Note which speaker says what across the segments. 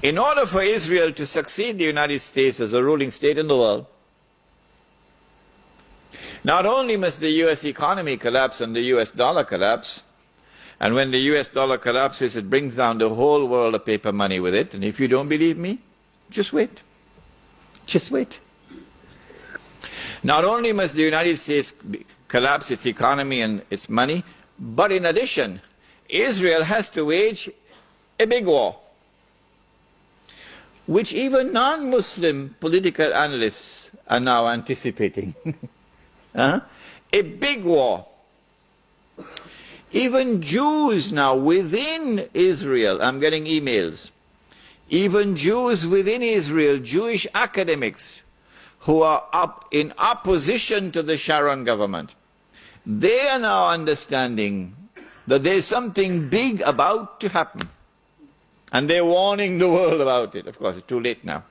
Speaker 1: In order for Israel to succeed the United States as a ruling state in the world, not only must the US economy collapse and the US dollar collapse, and when the US dollar collapses, it brings down the whole world of paper money with it. And if you don't believe me, just wait. Just wait. Not only must the United States collapse its economy and its money, but in addition, Israel has to wage a big war, which even non-Muslim political analysts are now anticipating. A big war. Even Jews now within Israel, I'm getting emails, even Jews within Israel, Jewish academics who are up in opposition to the Sharon government, they are now understanding that there's something big about to happen. And they're warning the world about it. Of course, it's too late now.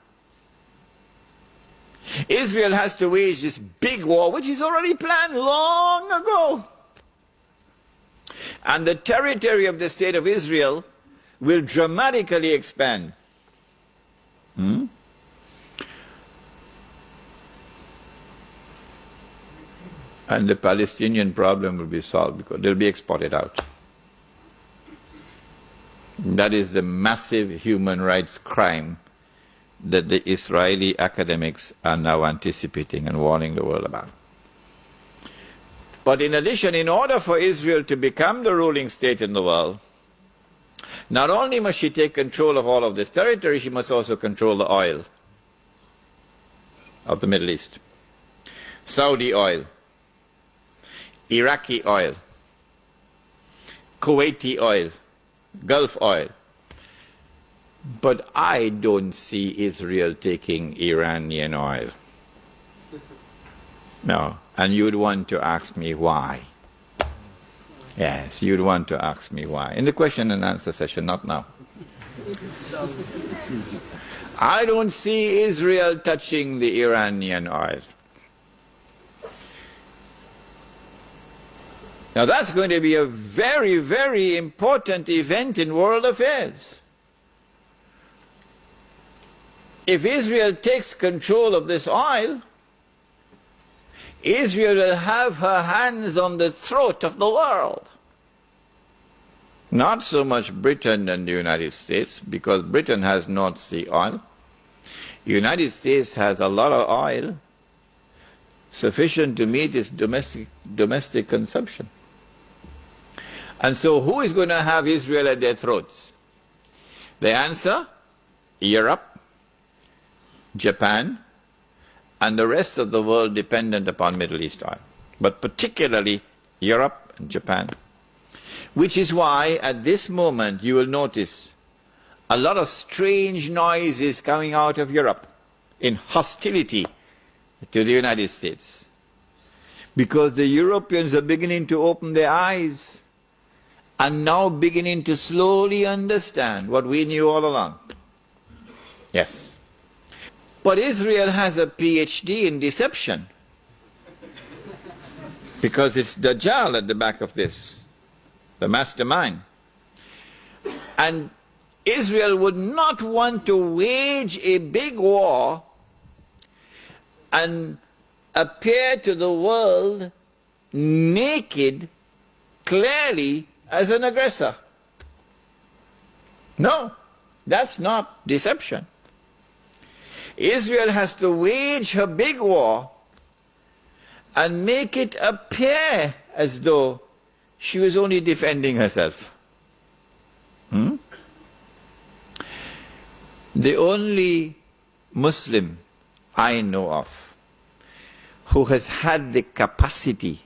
Speaker 1: Israel has to wage this big war, which is already planned long ago. And the territory of the state of Israel will dramatically expand. And the Palestinian problem will be solved because they'll be exported out. That is the massive human rights crime that the Israeli academics are now anticipating and warning the world about. But in addition, in order for Israel to become the ruling state in the world, not only must she take control of all of this territory, she must also control the oil of the Middle East. Saudi oil, Iraqi oil, Kuwaiti oil, Gulf oil. But I don't see Israel taking Iranian oil. No. And you'd want to ask me why. Yes, you'd want to ask me why. In the question and answer session, not now. I don't see Israel touching the Iranian oil. Now that's going to be a very, very important event in world affairs. If Israel takes control of this oil, Israel will have her hands on the throat of the world. Not so much Britain and the United States, because Britain has North Sea oil. The United States has a lot of oil, sufficient to meet its domestic consumption. And so who is going to have Israel at their throats? The answer, Europe, Japan, and the rest of the world dependent upon Middle East oil, but particularly Europe and Japan. Which is why at this moment you will notice a lot of strange noises coming out of Europe in hostility to the United States. Because the Europeans are beginning to open their eyes and now beginning to slowly understand what we knew all along. Yes. But Israel has a PhD in deception. Because it's Dajjal at the back of this, the mastermind. And Israel would not want to wage a big war and appear to the world naked, clearly, as an aggressor. No, that's not deception. Israel has to wage her big war and make it appear as though she was only defending herself. The only Muslim I know of who has had the capacity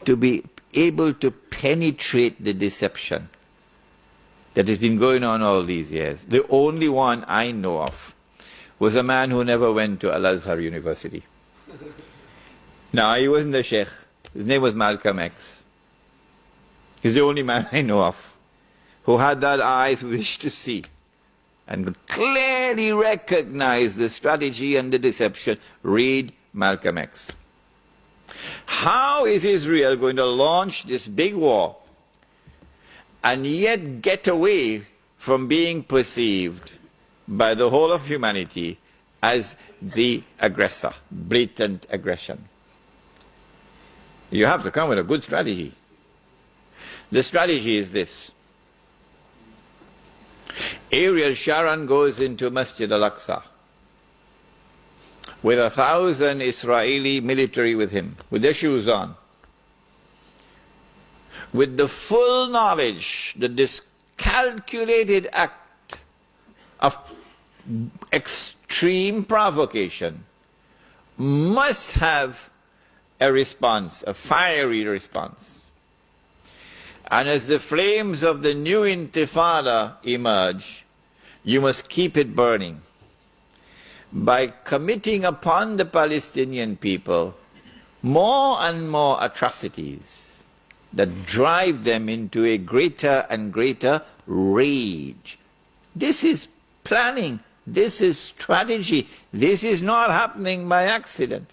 Speaker 1: to be able to penetrate the deception that has been going on all these years, the only one I know of, was a man who never went to Al-Azhar University. No, he wasn't a Syech. His name was Malcolm X. He's the only man I know of who had that eyes wish to see and could clearly recognize the strategy and the deception. Read Malcolm X. How is Israel going to launch this big war and yet get away from being perceived by the whole of humanity as the aggressor, blatant aggression. You have to come with a good strategy. The strategy is this. Ariel Sharon goes into Masjid al-Aqsa with 1,000 Israeli military with him, with their shoes on, with the full knowledge that this calculated act of extreme provocation must have a response, a fiery response. And as the flames of the new intifada emerge, you must keep it burning by committing upon the Palestinian people more and more atrocities that drive them into a greater and greater rage. This is planning. This is strategy. This is not happening by accident.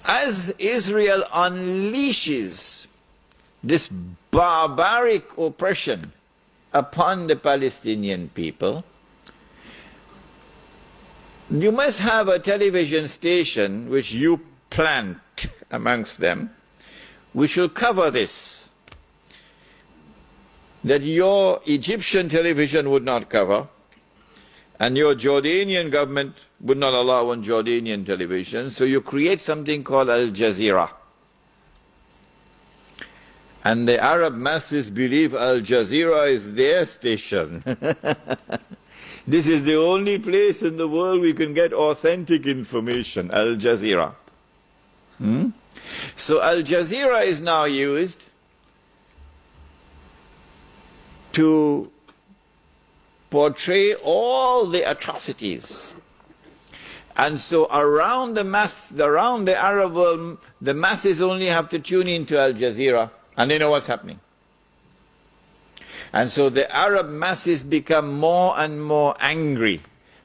Speaker 1: As Israel unleashes this barbaric oppression upon the Palestinian people, you must have a television station which you plant amongst them, which will cover this, that your Egyptian television would not cover, and your Jordanian government would not allow on Jordanian television, so you create something called Al Jazeera. And the Arab masses believe Al Jazeera is their station. This is the only place in the world we can get authentic information, Al Jazeera. So Al Jazeera is now used to portray all the atrocities. And so around the Arab world, the masses only have to tune into Al Jazeera and they know what's happening. And so the Arab masses become more and more angry,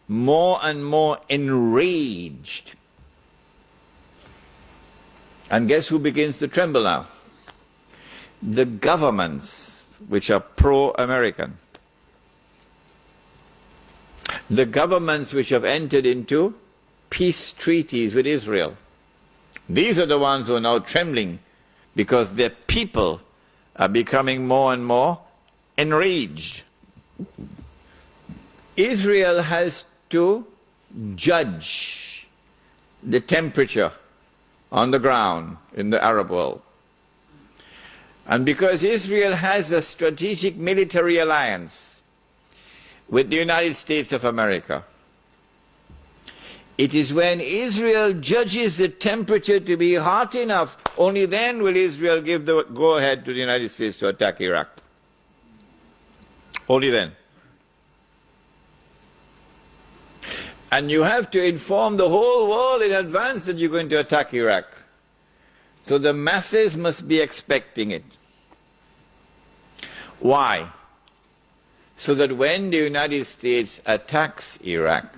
Speaker 1: more and more enraged. And guess who begins to tremble now? The governments which are pro-American. The governments which have entered into peace treaties with Israel. These are the ones who are now trembling because their people are becoming more and more enraged. Israel has to judge the temperature on the ground in the Arab world. And because Israel has a strategic military alliance with the United States of America, it is when Israel judges the temperature to be hot enough, only then will Israel give the go-ahead to the United States to attack Iraq. Only then. And you have to inform the whole world in advance that you're going to attack Iraq. So the masses must be expecting it. Why? So that when the United States attacks Iraq,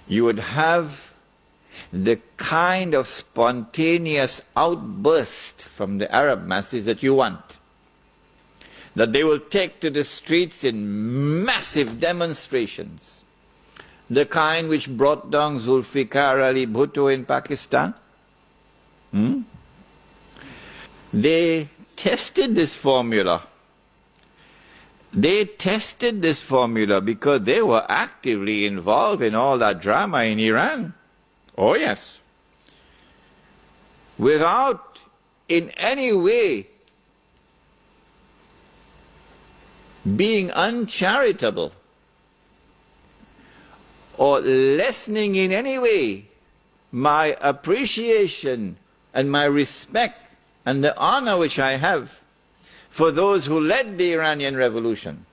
Speaker 1: you would have the kind of spontaneous outburst from the Arab masses that you want. That they will take to the streets in massive demonstrations. The kind which brought down Zulfikar Ali Bhutto in Pakistan. They tested this formula. They tested this formula because they were actively involved in all that drama in Iran. Oh yes. Without in any way being uncharitable or lessening in any way my appreciation and my respect and the honor which I have for those who led the Iranian Revolution.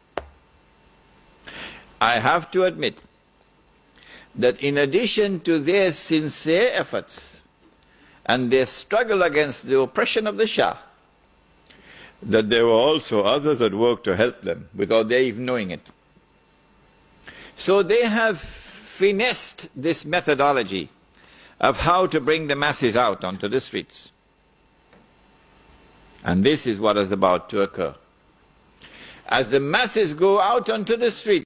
Speaker 1: I have to admit that in addition to their sincere efforts and their struggle against the oppression of the Shah, that there were also others that worked to help them without their even knowing it. So they have finessed this methodology of how to bring the masses out onto the streets. And this is what is about to occur. As the masses go out onto the street,